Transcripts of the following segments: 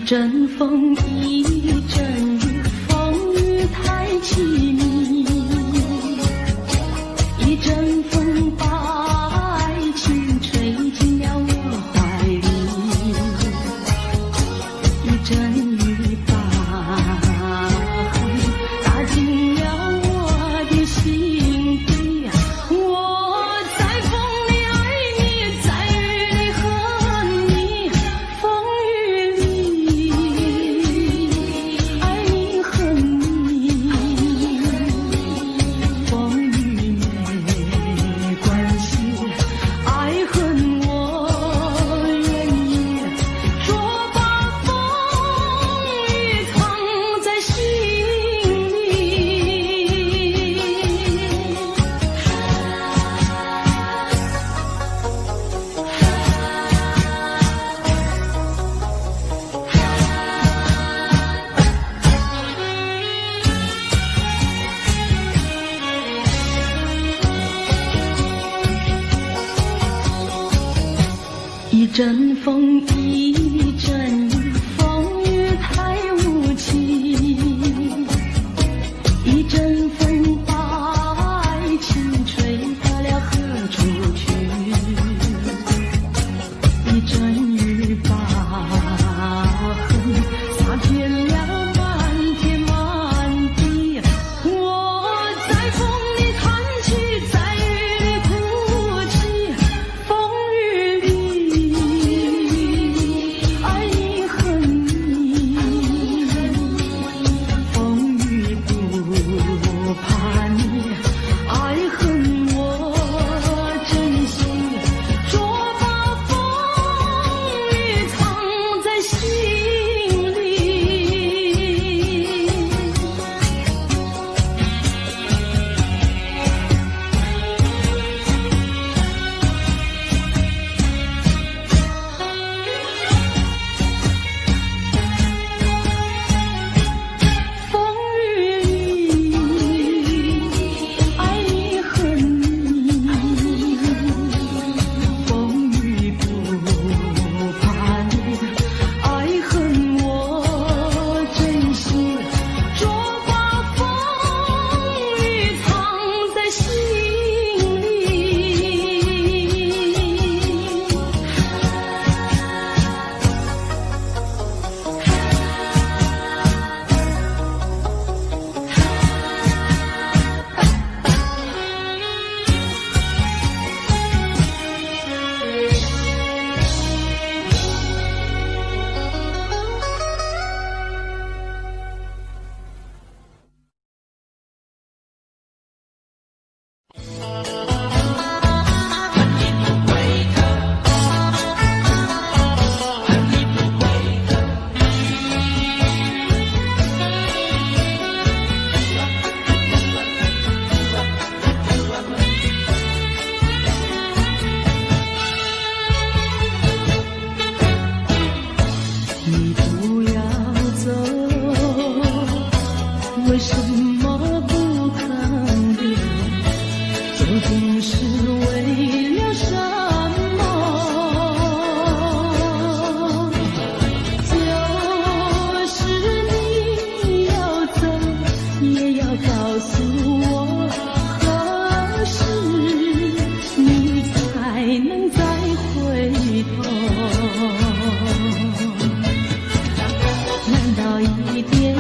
阵风，一阵雨，风雨太凄迷。一阵风把爱情吹进了我怀里，一阵雨把恨打进了我的心底。我在风里爱你，在雨里恨你，风雨里爱你恨你，风雨没关系，爱恨我愿意，说把风雨藏在心里。一阵风，一阵雨，风雨太无情。一阵风把爱情吹到了何处去？一阵雨把恨洒遍了满天满地。我在风里叹气，在雨里哭泣，风雨里爱你恨你，风雨不怕你，爱恨我珍惜，说把风雨藏在心里。风雨里爱你恨你，风雨不怕你，爱恨我珍惜，说把风雨藏在心里。你不要走，为什么不肯留？究竟是为了什么？就是你要走，也要告诉我，何时你才能再回头？难道一点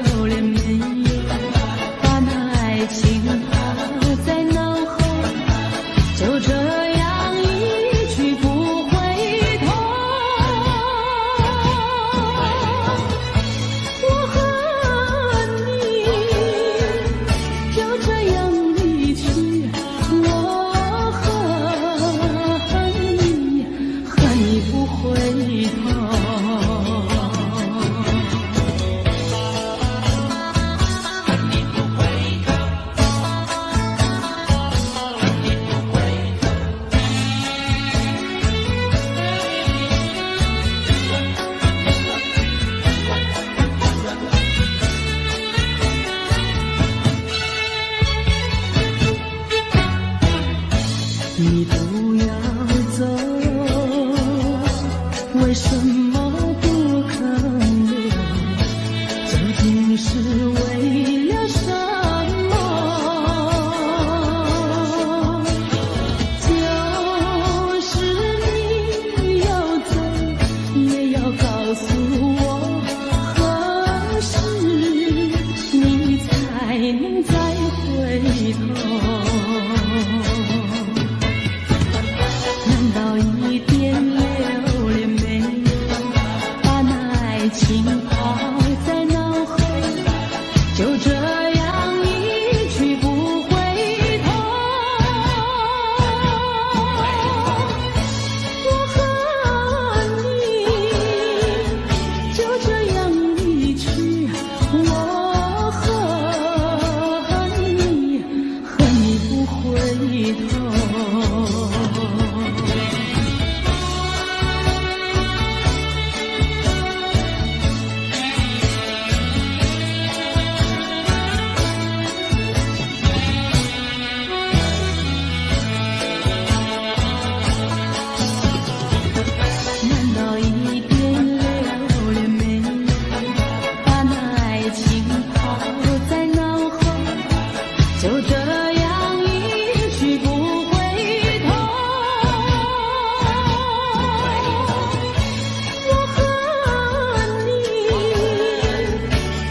留恋没有，把那爱情抛在脑后，就这样一去不回头？我恨你，再回头。难道一点留恋没有，把那爱情抛在脑后，就这样一去不回头。我和你就这样离去，我和你不回头。难道一点留恋没有，把那爱情抛在脑后，就这样一去不回头。我和你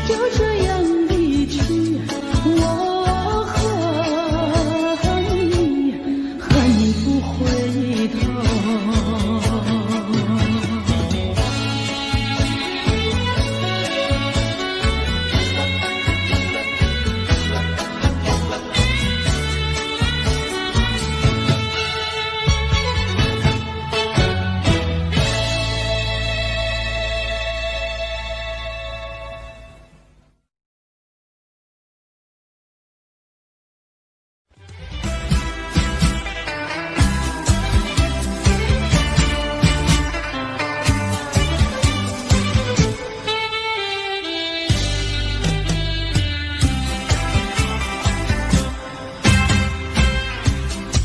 就这样离去，我和你不回头。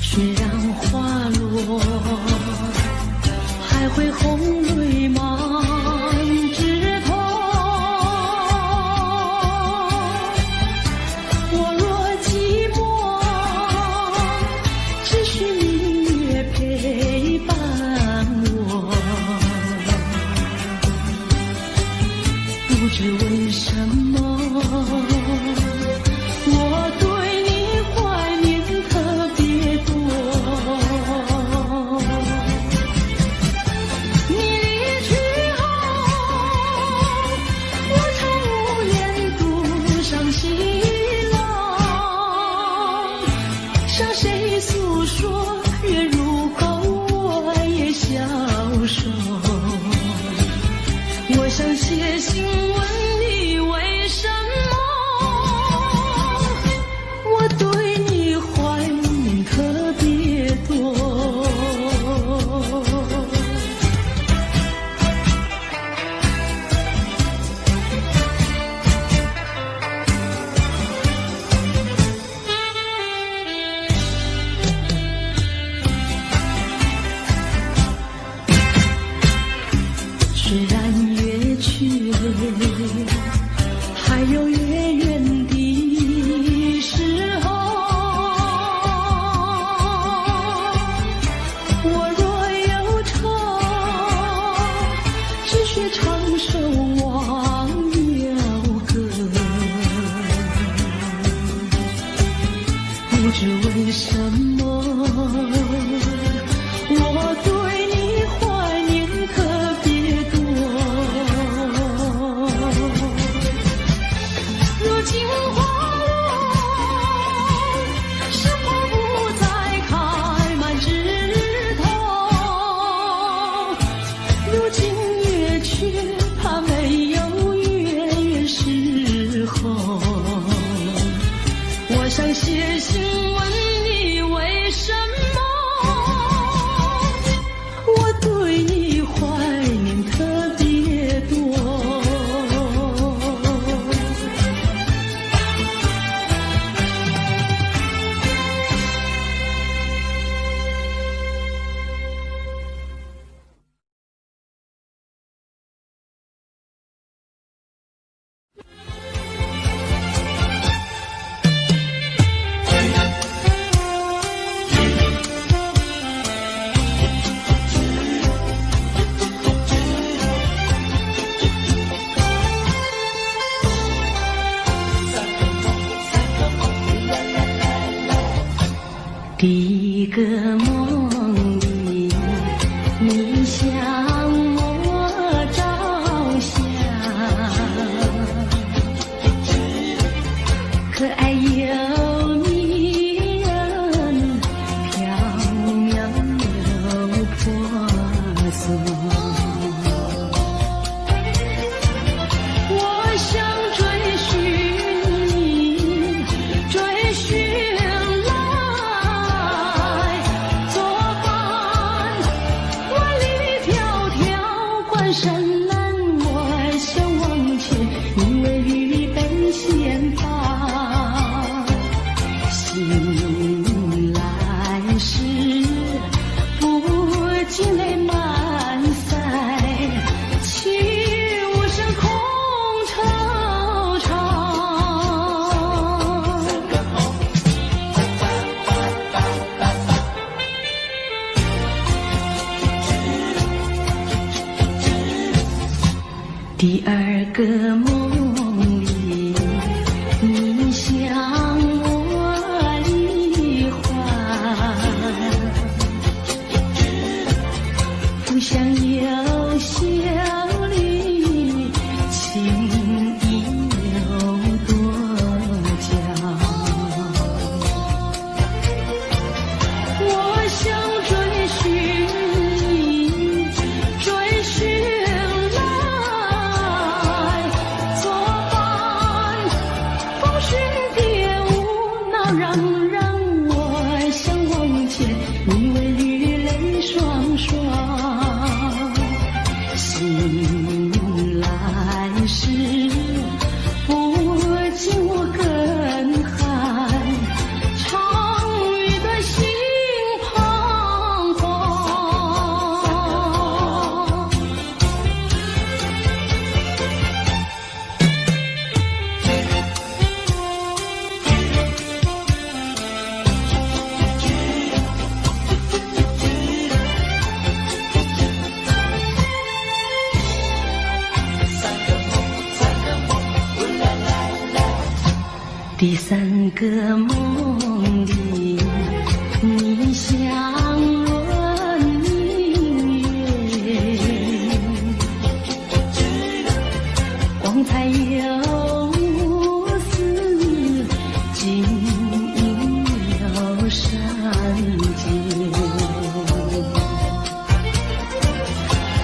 雪让花落，还会红泪满枝头。我若寂寞，只需明月陪伴我。不知为什么，我对你怀念特别多。你离去后，我常无言独伤心了。向谁诉说，月入口我也消瘦。我想写信问你为什么，我对你怀念特别多。虽然月去，还有月圆的时候。我若忧愁，只需唱首忘忧歌。不知为什么，我对你怀念特别多。如今花落，生花不再开满枝头。如今月缺，它没有月圆时候。我想写信问你为什么，我对你怀念特别多。第一个梦里，你向我照相，可爱又迷人，缥缈又婆娑。我想追寻你，追寻来作伴，万里迢迢关山难，我想往前，你为预备先发，醒来时不禁泪满腮，泣无声空惆怅。第二个梦里，你向我离欢，浮想有笑里，情意有多娇。我想追寻你，追寻来作伴，风雪蝶舞闹嚷嚷，我想往前，你为绿泪双双。醒来时不禁我更寒，长雨的心彷徨。第三个梦里，你向我明月，光彩有丝，晶莹有闪结。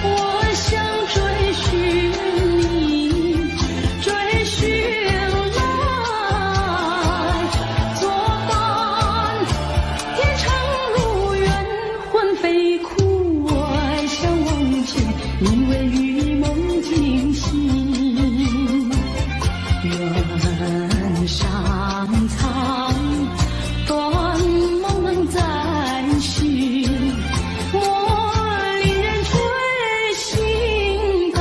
我想追寻你，追寻飞哭，我想往前，因为与梦惊醒。原上苍，断梦能再续，我令人追心肝。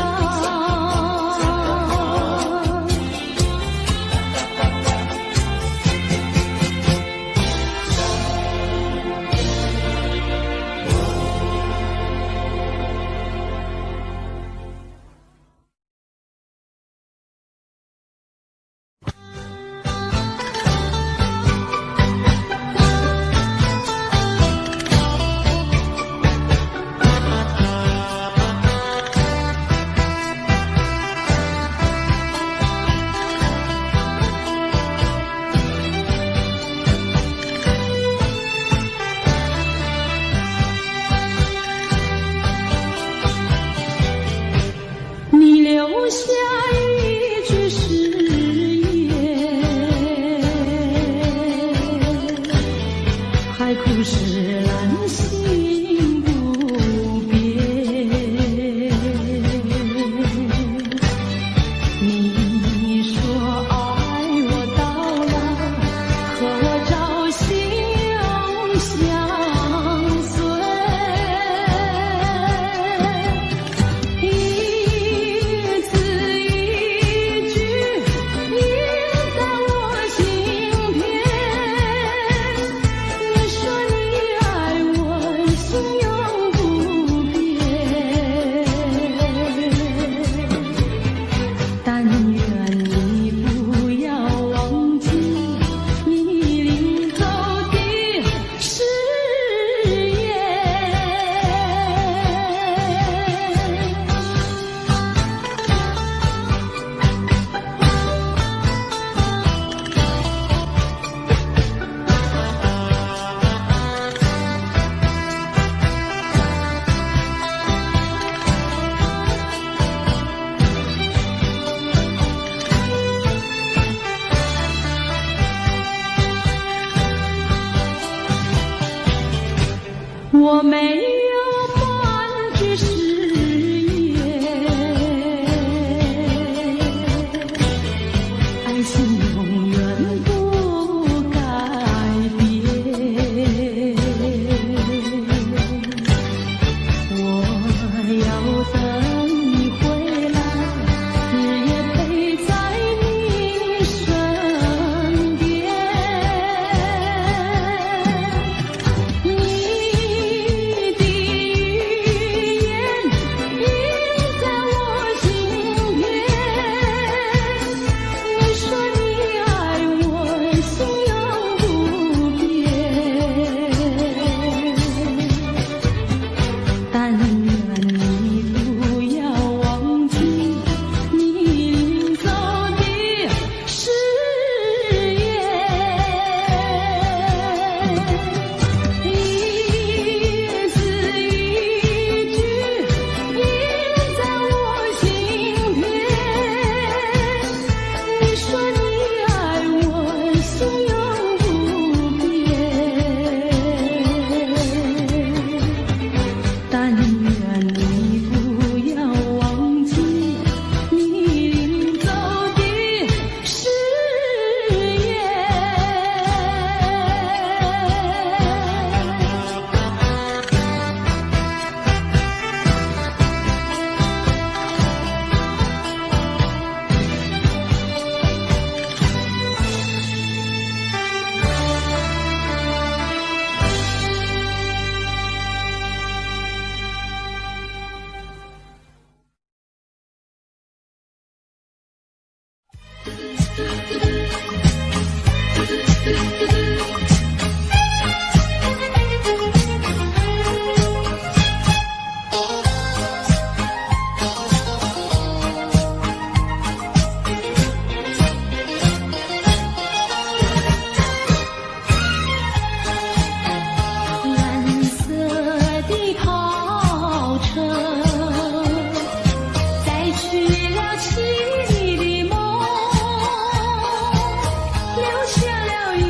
你留下一句誓言，海枯石烂心不变。你说爱我到老，合照心相随。一字一句印在我心田。你说你我没有半句誓言，爱情永远不改变。我要等你回来，日夜陪在你身边。你的语言印在我心田，你说你爱我，心永不变。但愿你不要忘记你临走的誓言，一字一句印在我心田。你说你爱我，心永不变。但愿你不要忘记你临走的誓言。蓝色的跑车载去了妻的梦，留下了一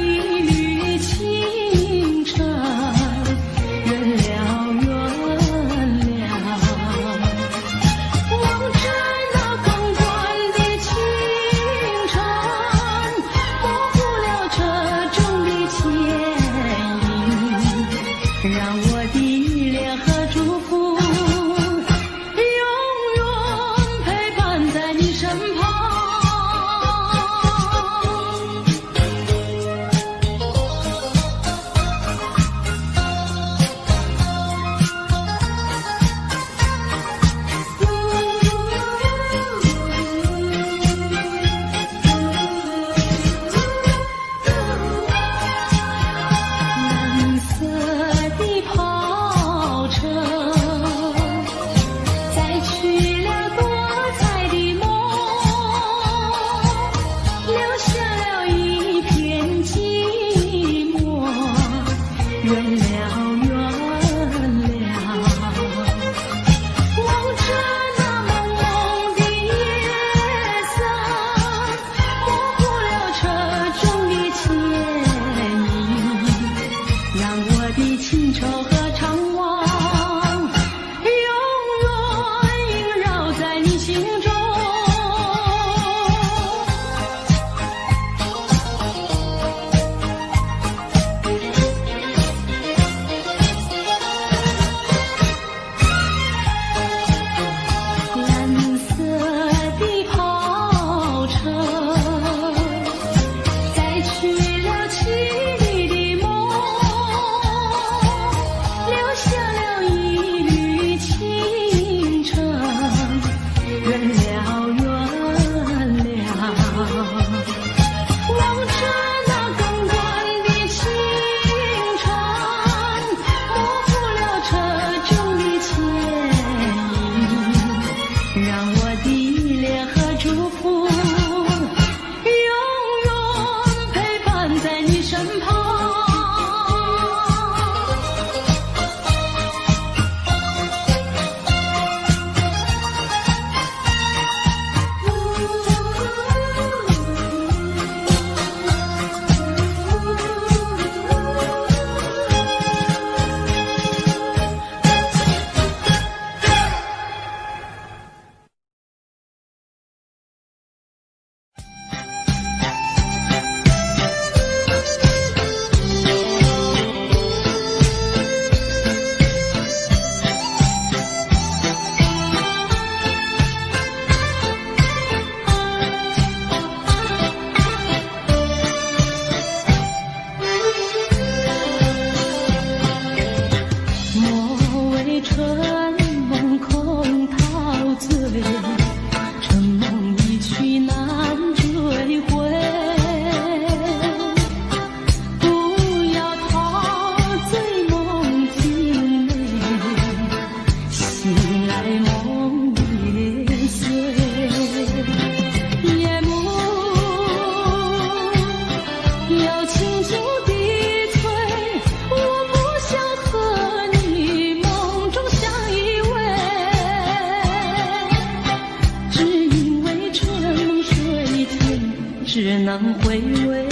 只能回味，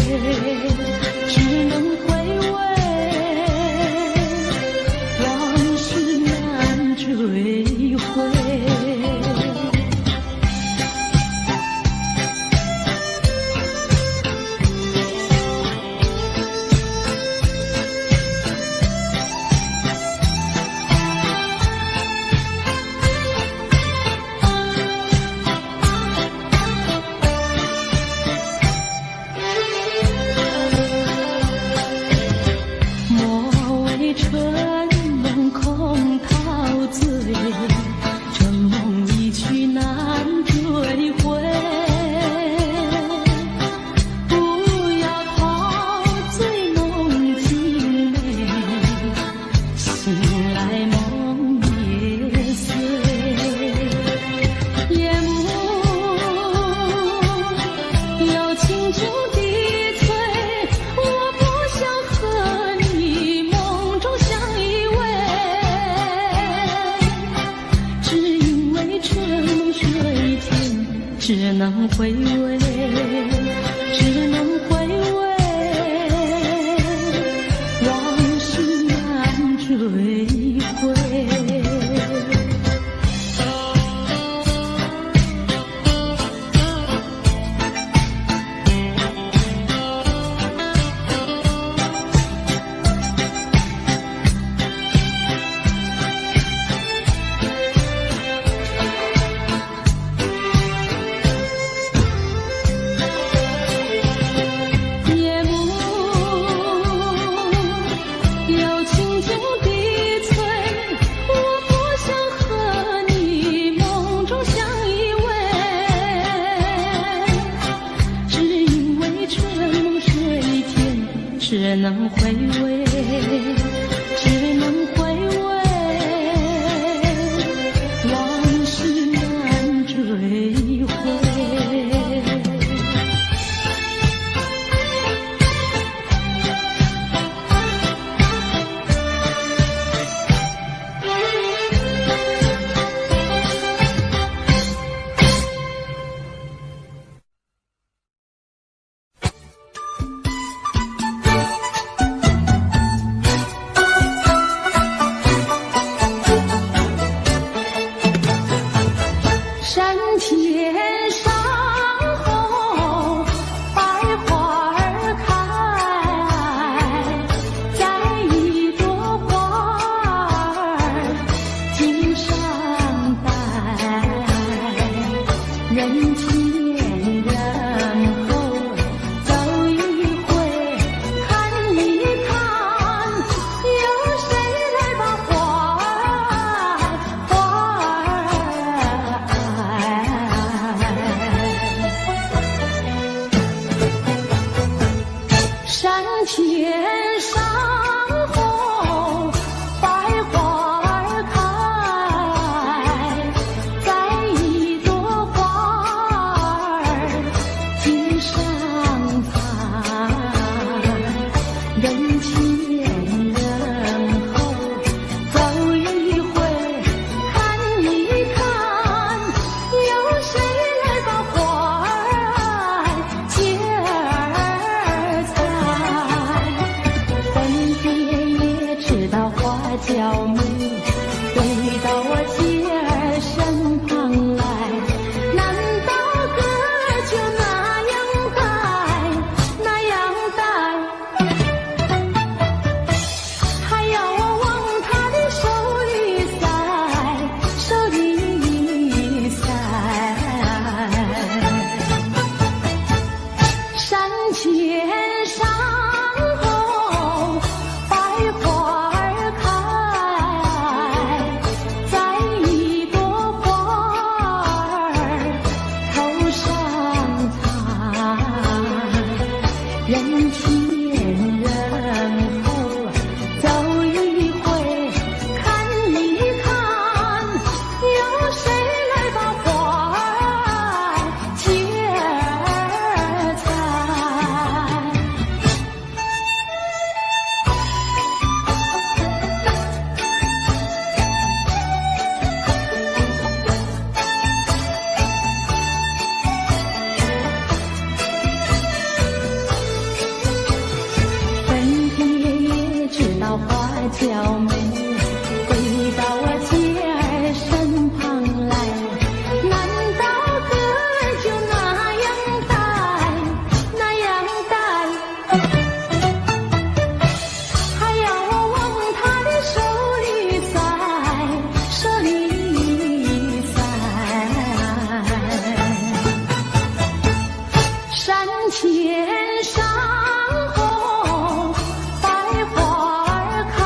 只能回味，往事难追回。只能回味，只能回味，往事难追回。只能回味，只能回味，往事难追回。山前山后百花儿开，在一朵花儿襟上戴，人前人后走一回，看一看，有谁来把花山前山后百花儿开，在一朵花儿襟上采，人前人后走一回，看一看，有谁来把花儿接儿采，分别娇美，回到我姐儿身旁来。难道歌儿就那样带，那样带？还要我往她的手里塞，手里塞。山前上红，百花儿开。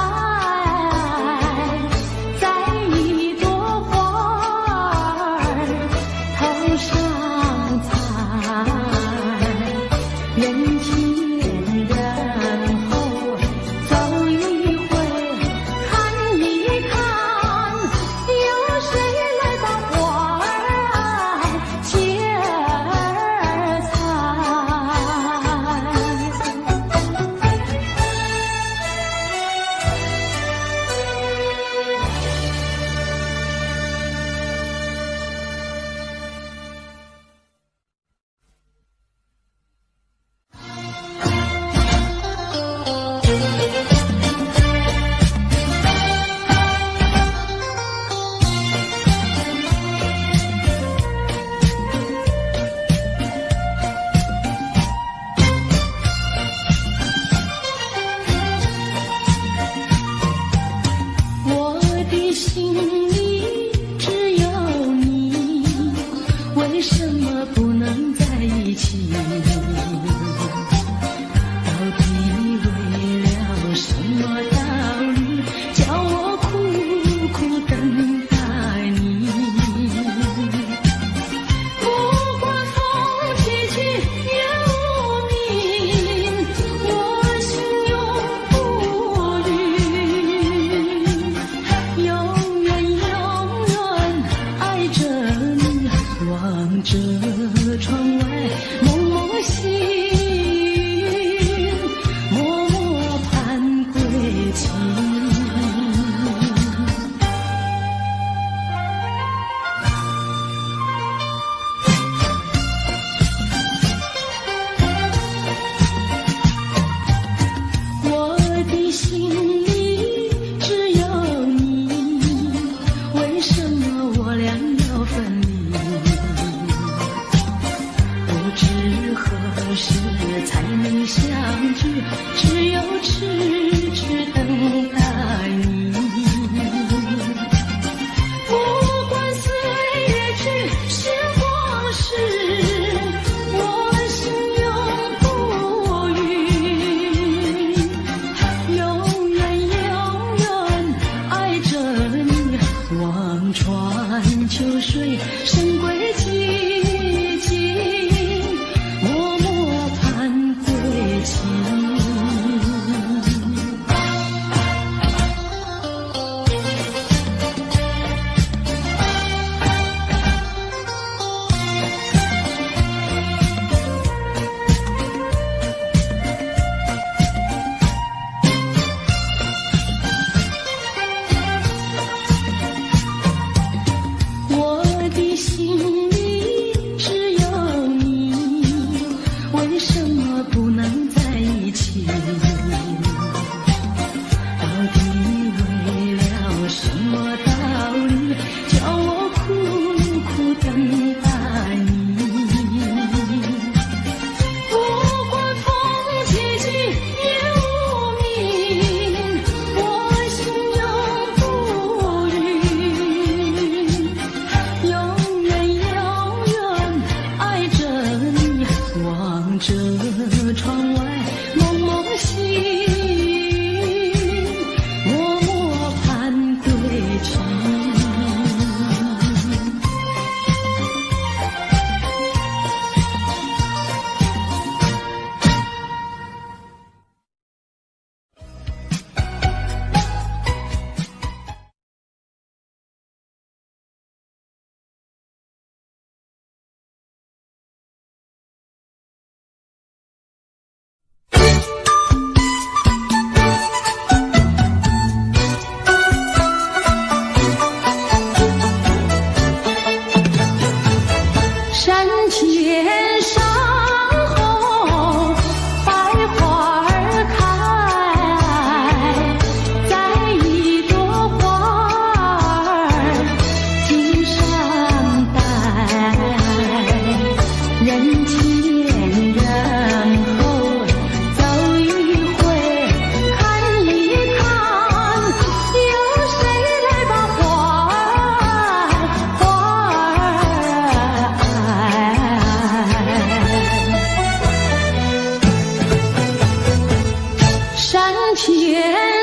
山前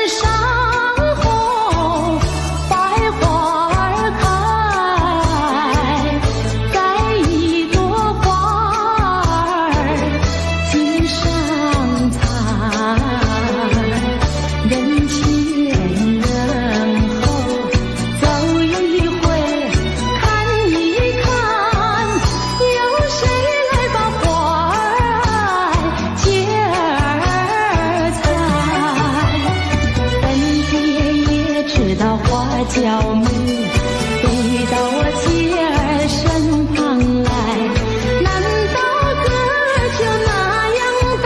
上红百花儿开，在一朵花儿肩上采，人前人后走一回看一看，有谁来把花儿接儿采？本爹也知道花娇美，飞到我姐儿身旁来，难道哥就那样待，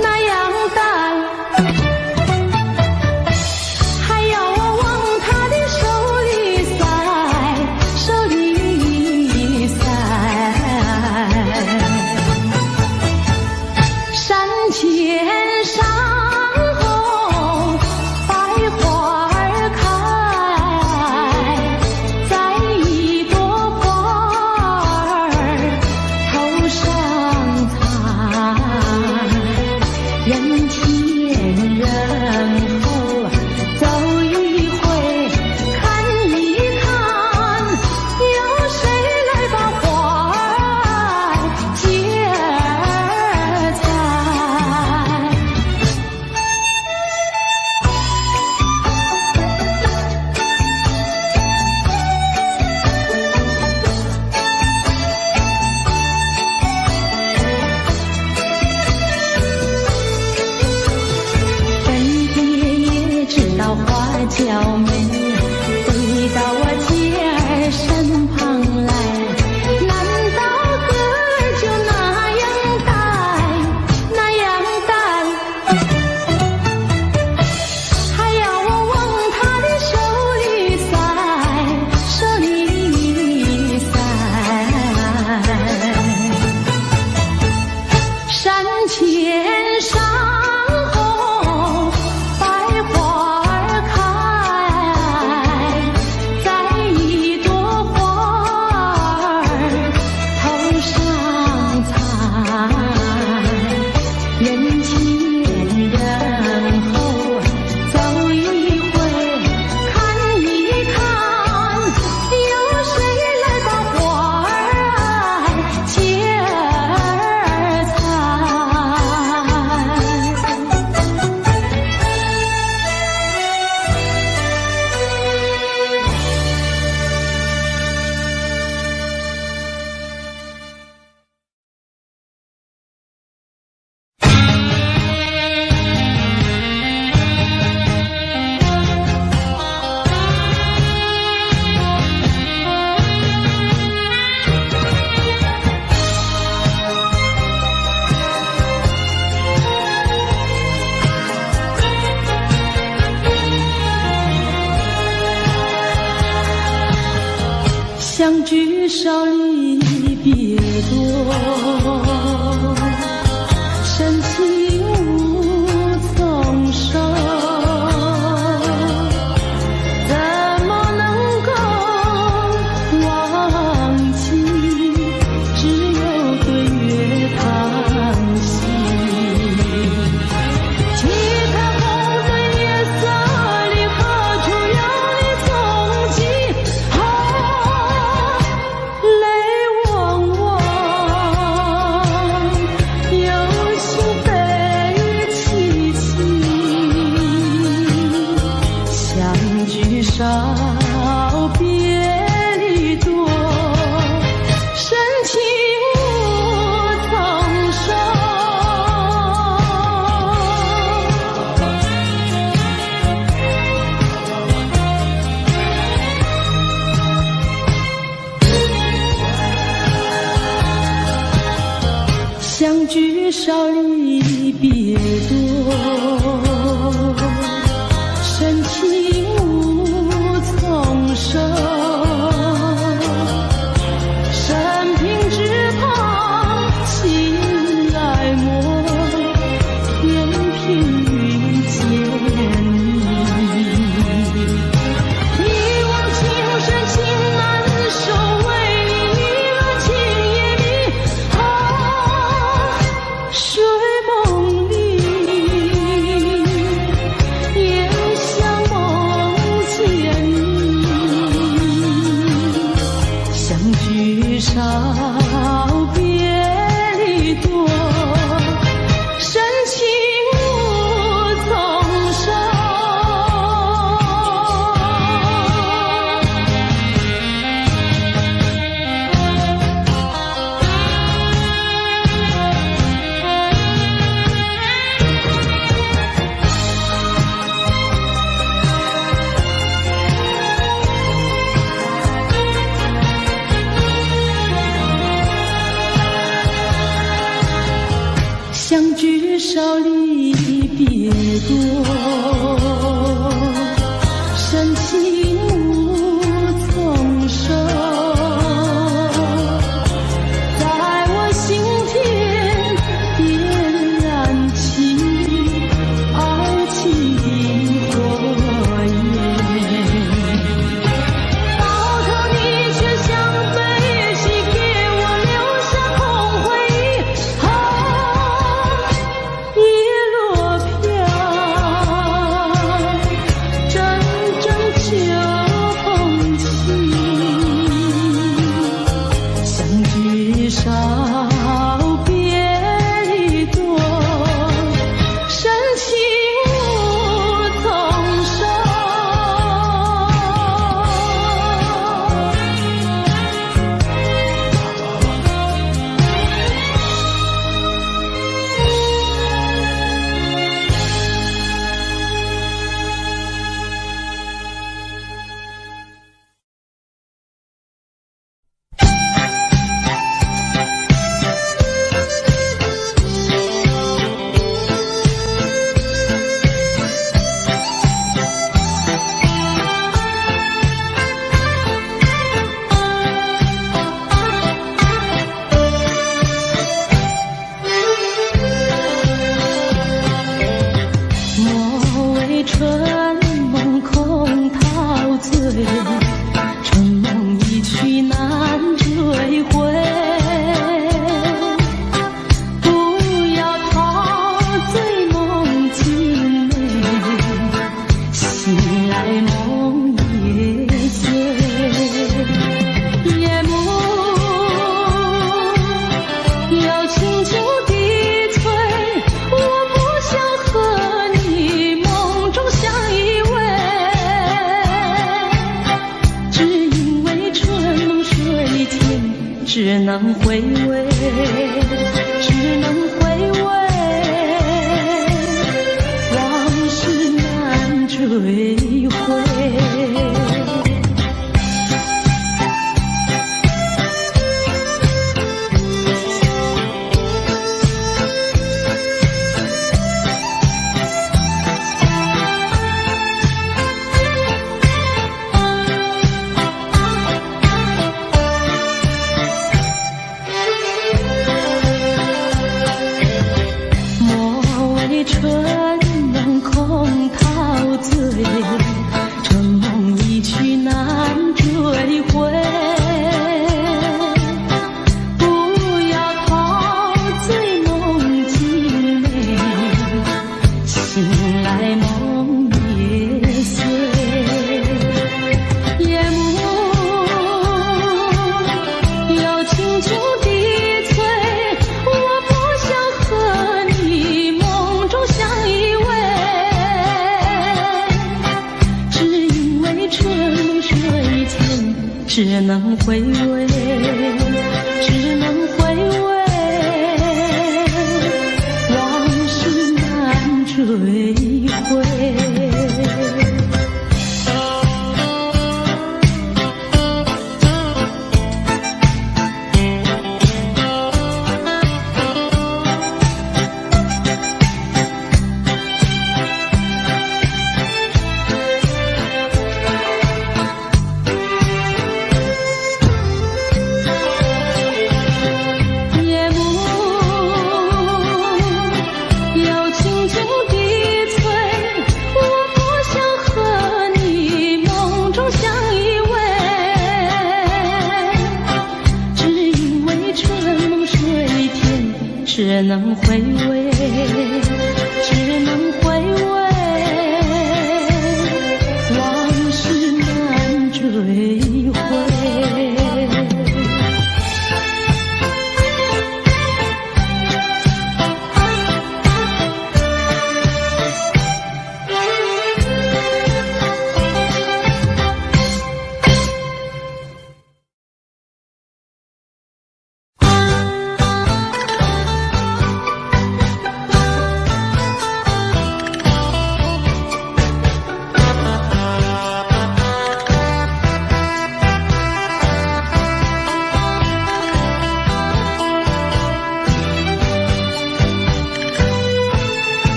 那样待？还要我往他的手里塞，手里塞。山前上红百花儿开，在一朵花儿头上采，人前人后走一回看一看，有谁来把花儿接儿采？本爹也知道花娇美，飞到我姐儿身旁来，难道哥就那样待，那样待？还要我往他的手里塞，手里塞。山前上红百花儿开，在一朵花儿头上采，人前人后走一回看一看，有谁来把花儿接儿采？相聚少离别多，深情无从收，怎么能够忘记？只有对月叹息。几滩红的夜色里，何处有你踪迹？泪汪汪，有心悲戚戚，相聚少，别离多，深情无从收。相聚少离别多，深情无从收。生平只盼情爱莫，天平遇见你。一往情深情难收，为你了情也迷。啊，谁？多，深情无从说，在我心田点燃起爱情的火焰。到头你却像悲喜，给我留下空回忆。叶落飘，阵阵秋风起，相聚少别离多，深情无从说。莫为春梦空陶醉，春梦一去难追回。不要陶醉梦境内，醒来梦也碎。夜幕又轻轻低垂，我不想和你梦中相依偎，只因为春梦水天，只能回味，只能回味，往事难追回。莫为春梦空陶醉，春梦一去难追回。不要陶醉梦境内，醒来梦也碎。夜幕又轻轻低垂，我不想和你梦中相依偎，只因为春梦水天，只能回味，只能回味，往事难追回。夜幕又轻轻低垂，我不想和你梦中相依偎，只因为春梦水天，只能回味，只能回味，往事难追回。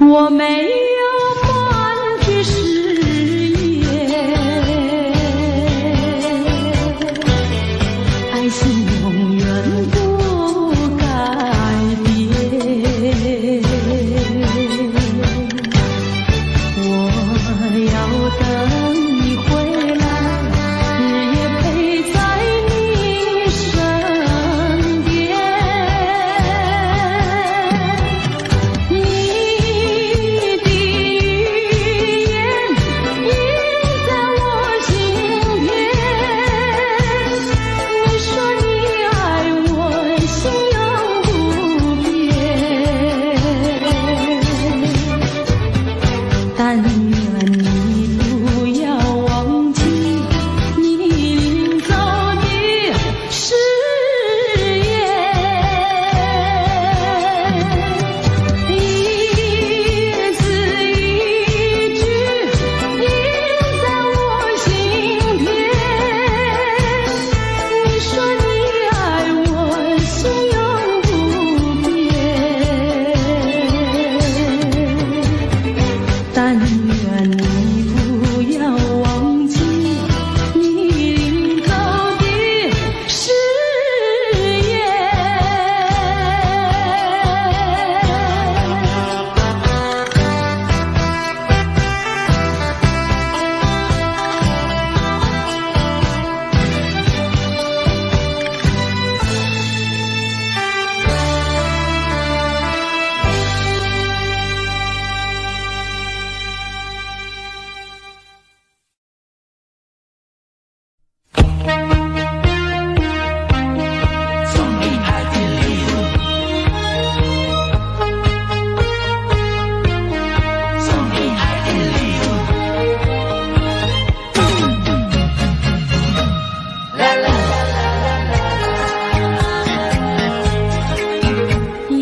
我没有半句誓言，爱情永远不改变。我要等你回来，日夜陪在你身边。你的语言印在我心田，你说你爱我，心永不变。但愿你不要忘记你临走的誓言，一字一句印在我心田。你说你爱我，心永不变。但愿你不要忘记你临走的誓言。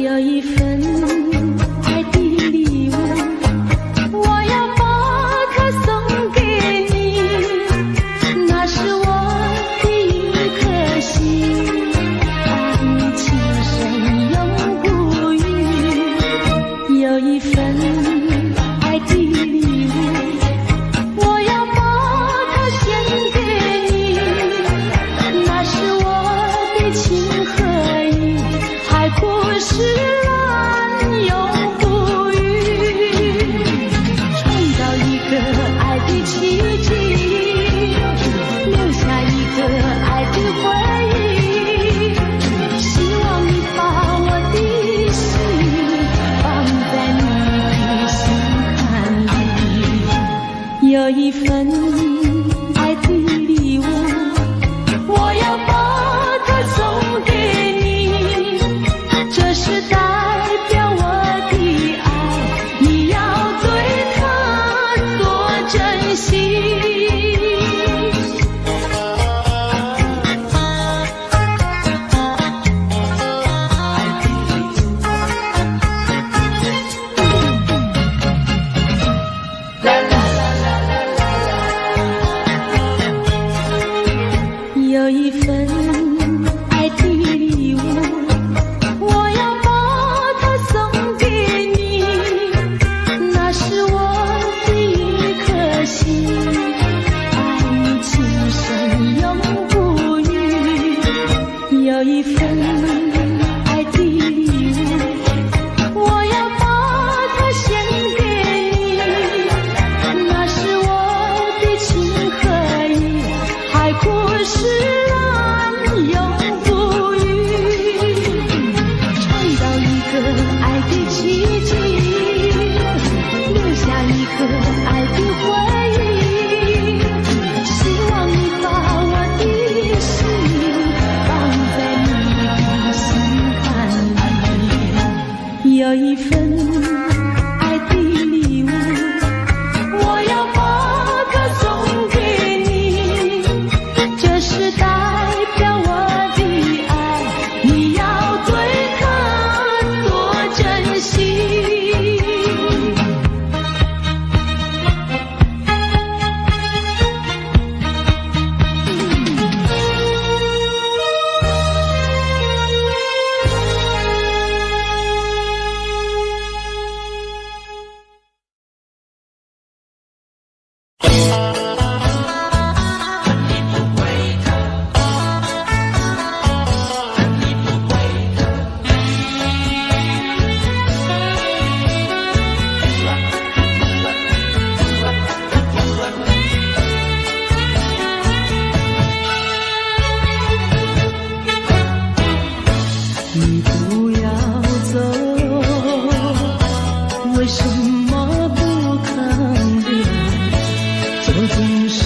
有一份爱的礼物，我要把它送给你，那是我的一颗心，爱你情深永不渝。有一份爱的礼物，我要把它献给你，那是我的情和义，还不是滥用不渝。创造一个爱的奇迹，留下一个爱的回忆。希望你把我的心放在你的心坎里。有一份爱的礼物，我要把它送给你，这是代表我的爱，你要对它多珍惜。么不肯留？究竟是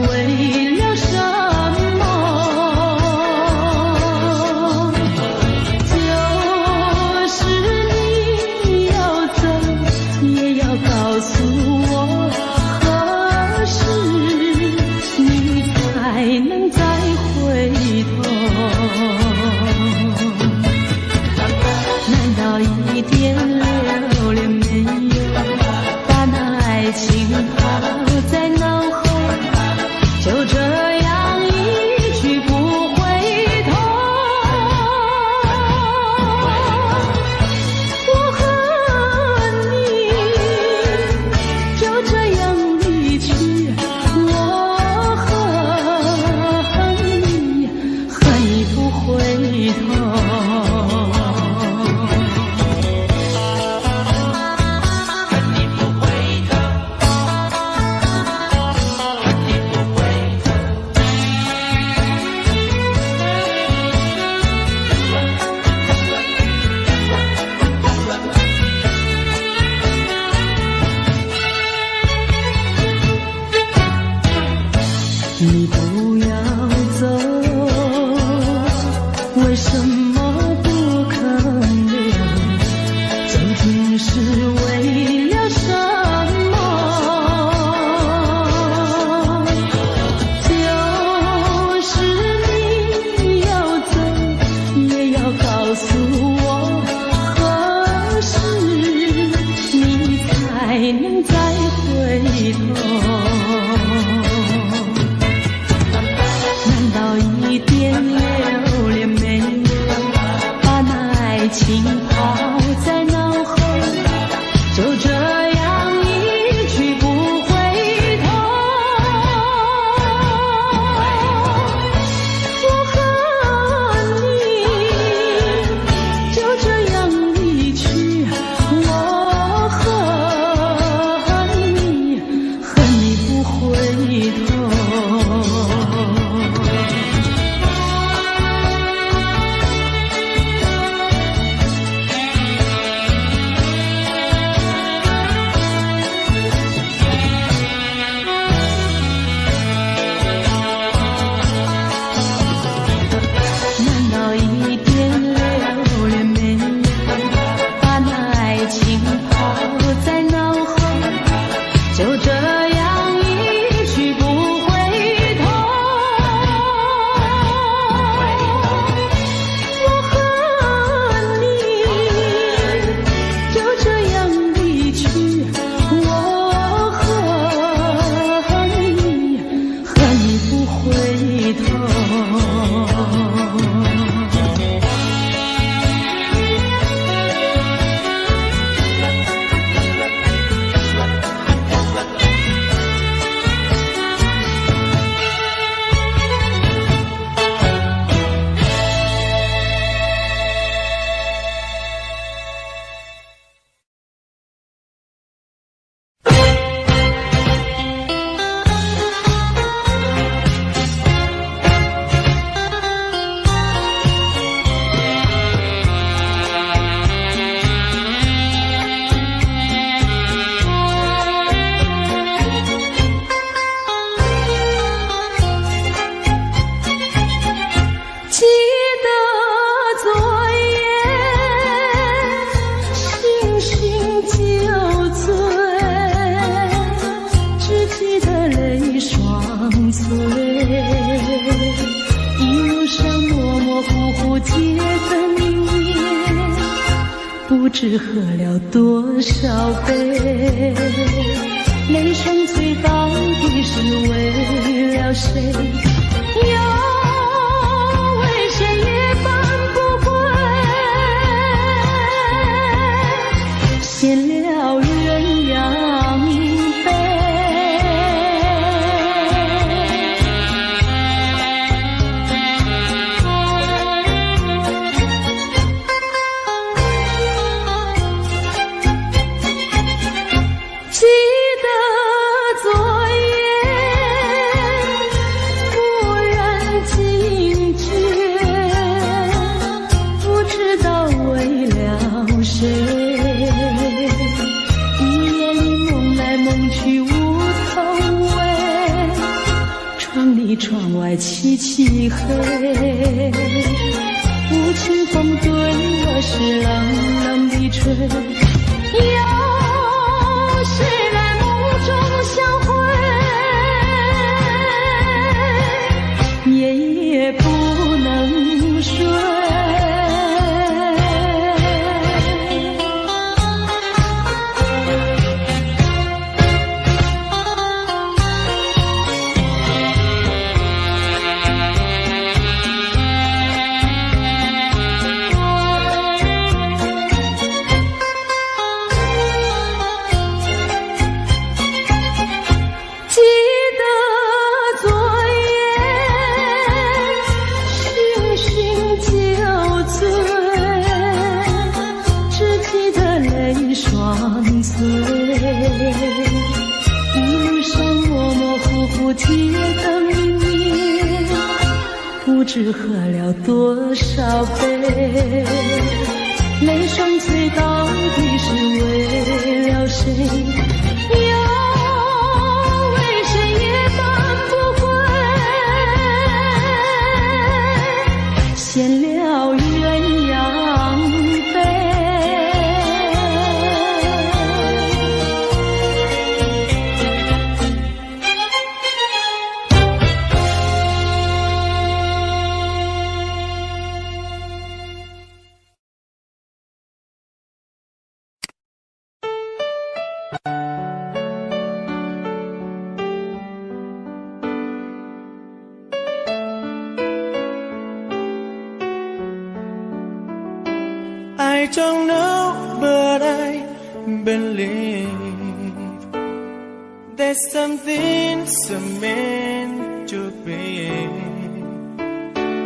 为了什么？就是你要走，也要告诉我，何时你才能再回头？难道一点留恋没有，把那爱情抛在脑后，就这样一去不回头？我和你就这样离去，我恨你，恨你不回头。你不要走，为什么不肯留？究竟是为了什么？就是你要走，也要告诉我，何时你才能再回头？难道一点留恋没有，把那爱情抛在脑后，就这样一去不回头？我和你就这样离去，我恨你，恨你不回头。难道一点留恋没有，把那爱情抛在脑后，就这样一去不回头？我和你就这样离去，我恨你，恨你不回头。记得昨夜星星酒醉，只记得泪双垂，一路上模模糊糊街灯夜，不知喝了多少杯，泪双垂到底是为了谁？谁也翻不回，闲了鸳鸯杯。的窗外漆漆黑，无情风对我是冷冷的吹。要是来梦中相会，夜夜不能睡。一路上模模糊糊铁的明灭，不知喝了多少杯，泪双醉到底是为了谁？又为谁也挽不回？闲了鸳鸯杯。I don't know, but I believe there's something so meant to be,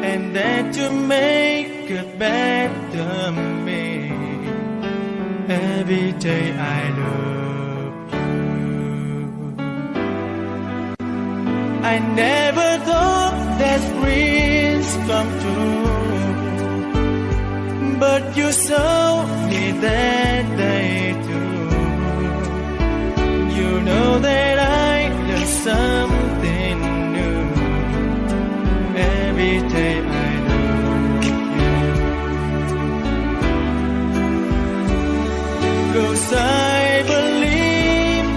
and that you make a better me. Every day I love you. I never thought that dreams come true, but you saw me that day too. You know that I learned something new. Every day I love you. 'Cause I believe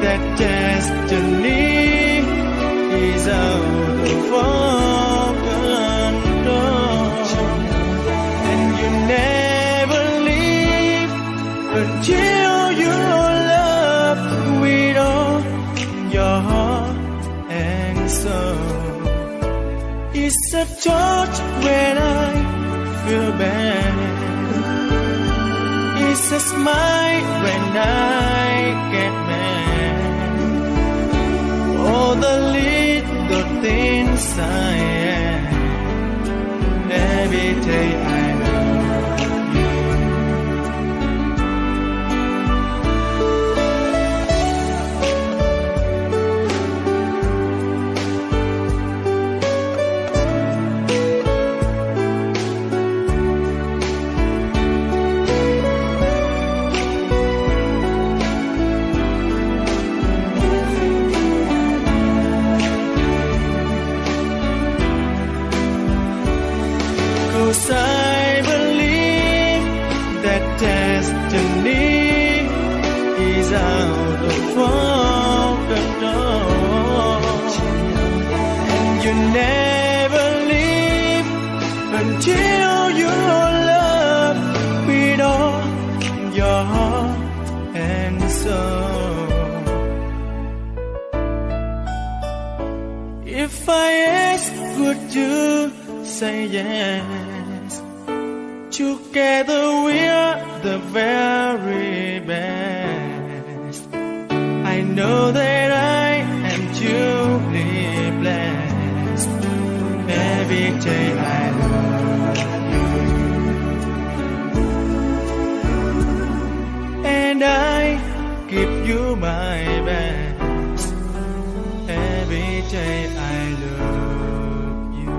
that destiny is out of our control, and you never leave until your love with all your heart and soul. It's a touch when I feel bad, it's a smile when I get mad. All the little things I am. Every day I love you. 'Cause I believe that destiny is out of our control, and you never leave until your love with all your heart and soul. If I ask, would you say yes? Together we're the very best. I know that I am truly blessed. Every day I love you, and I give you my best. Every day I love you.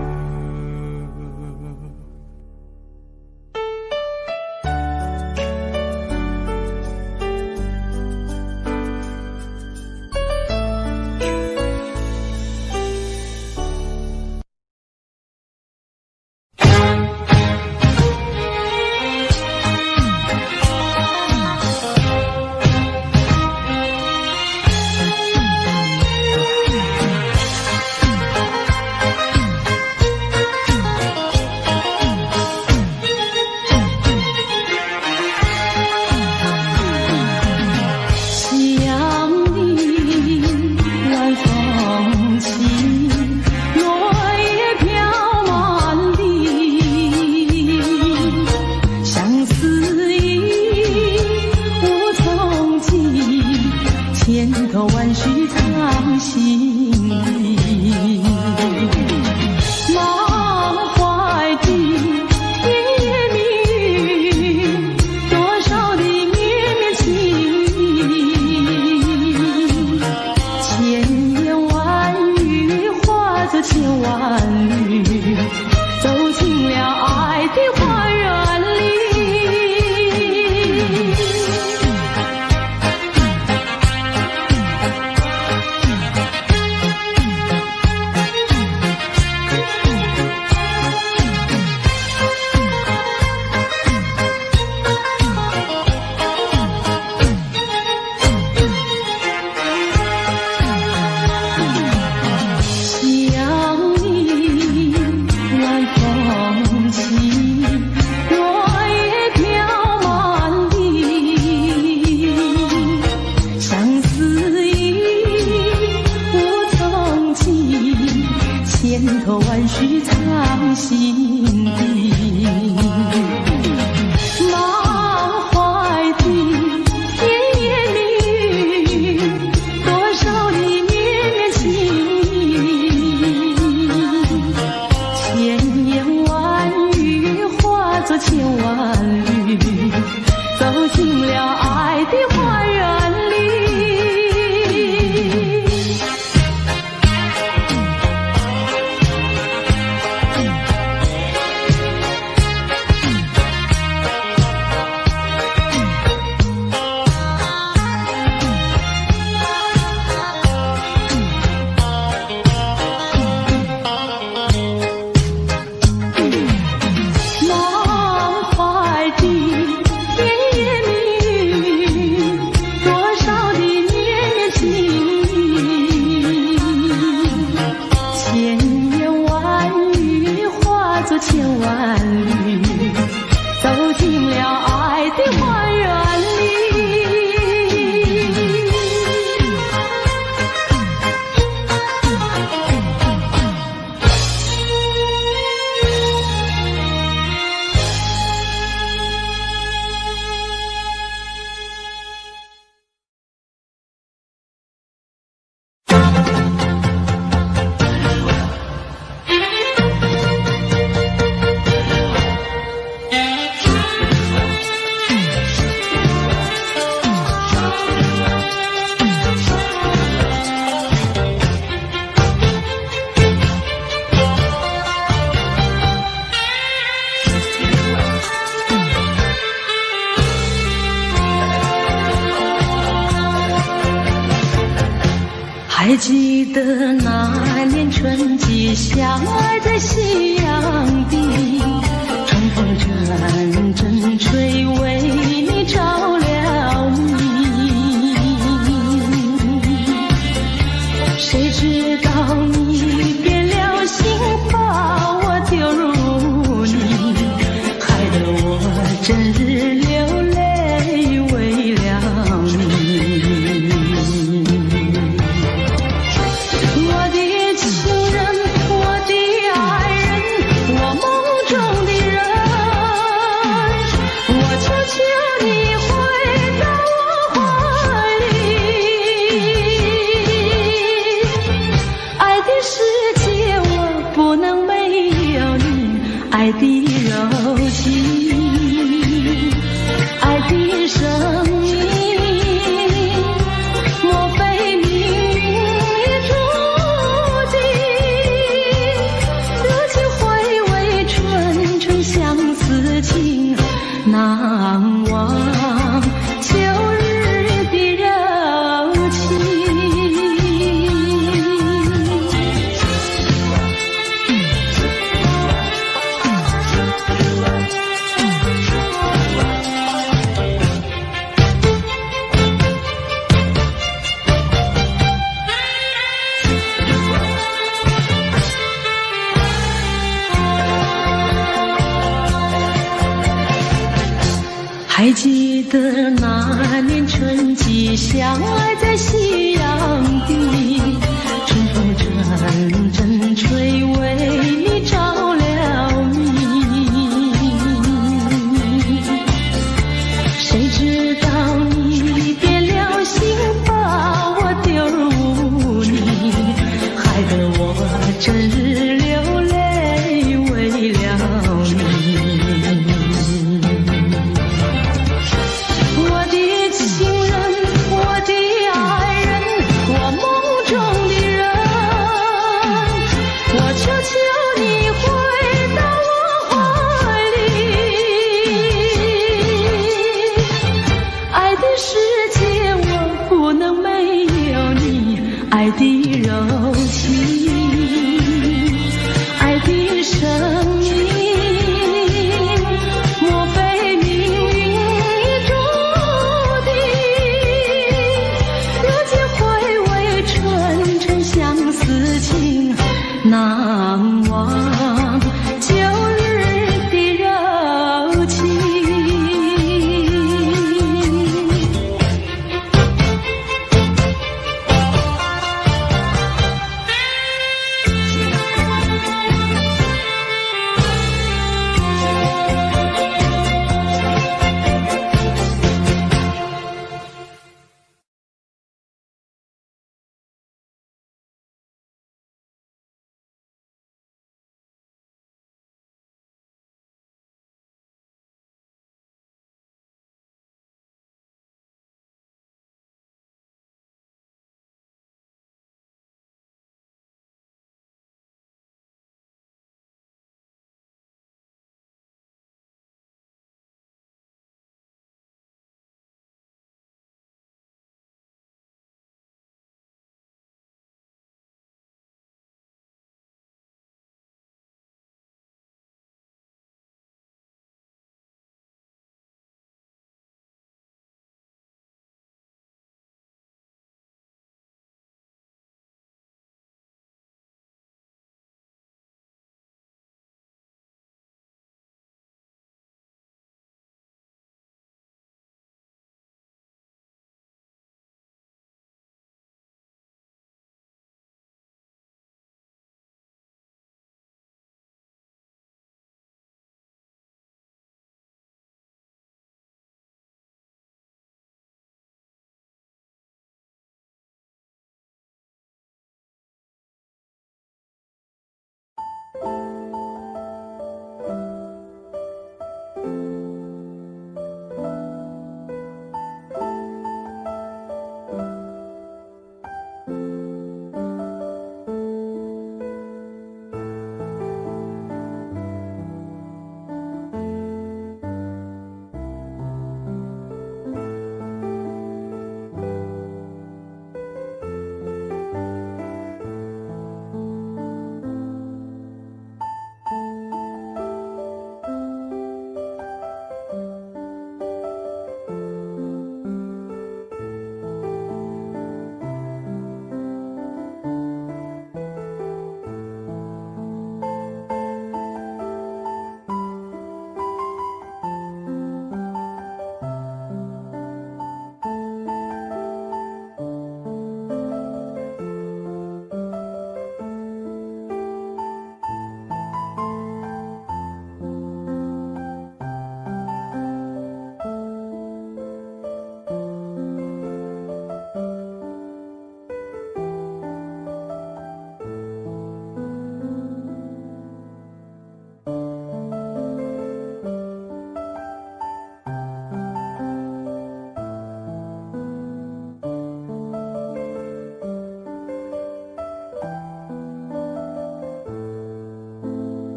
还记得那年春季，相爱在夕阳底，春风阵阵吹，为你着了迷。谁知道你变了心，把我丢入泥，害得我整日流泪为了你。我的情人，我的爱人，我梦中的人，我求求你回到我怀里。爱的世界我不能没有你，爱的柔情，爱的声音，莫非命运注定？如今回味纯纯相思情，难忘旧日的柔情。还记得那年春季，相爱在夕阳底，春风阵阵吹，为你着了迷。谁知道你变了心，把我丢入泥，害得我整日流泪为了你。我的情人，我的爱人，我梦中的人，我求求你回到我怀里。爱的世界我不能没有你，爱的柔情，爱的声音，莫非命运注定？如今回味纯纯相思情，难忘旧日的柔情。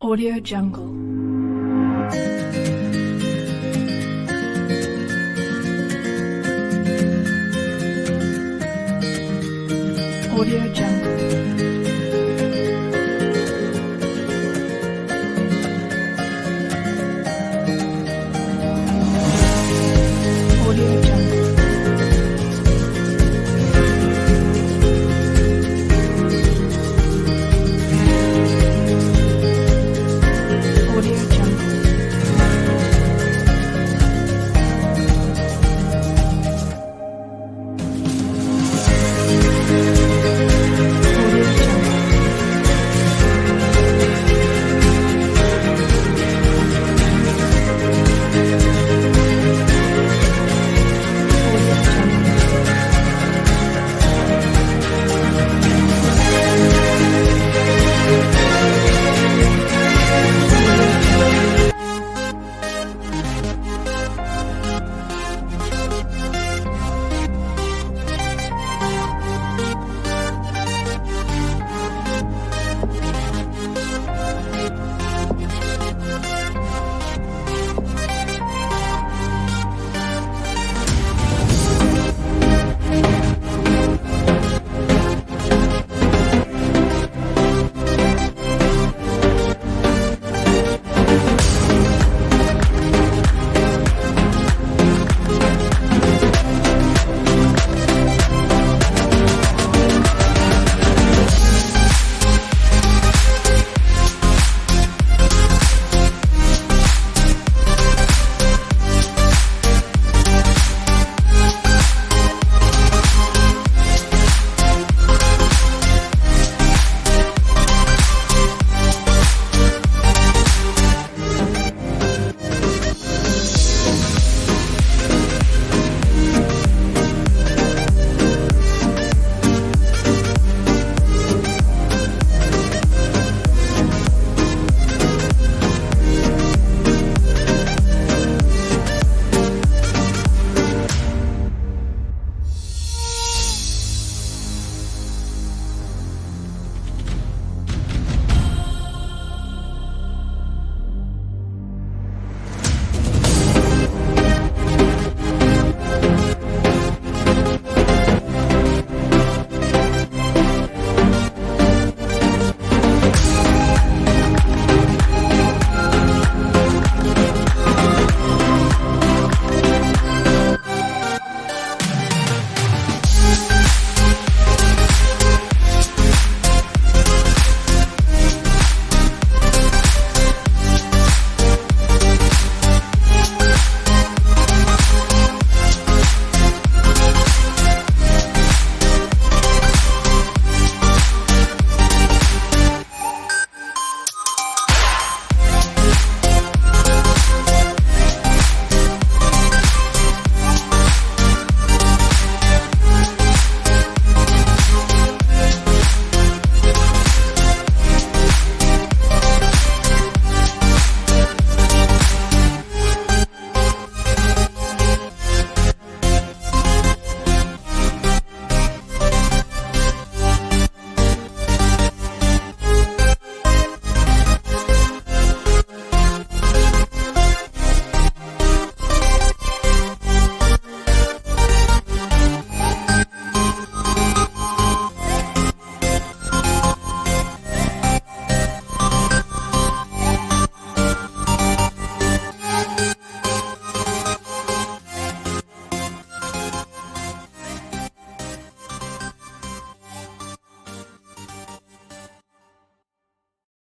Audio Jungle.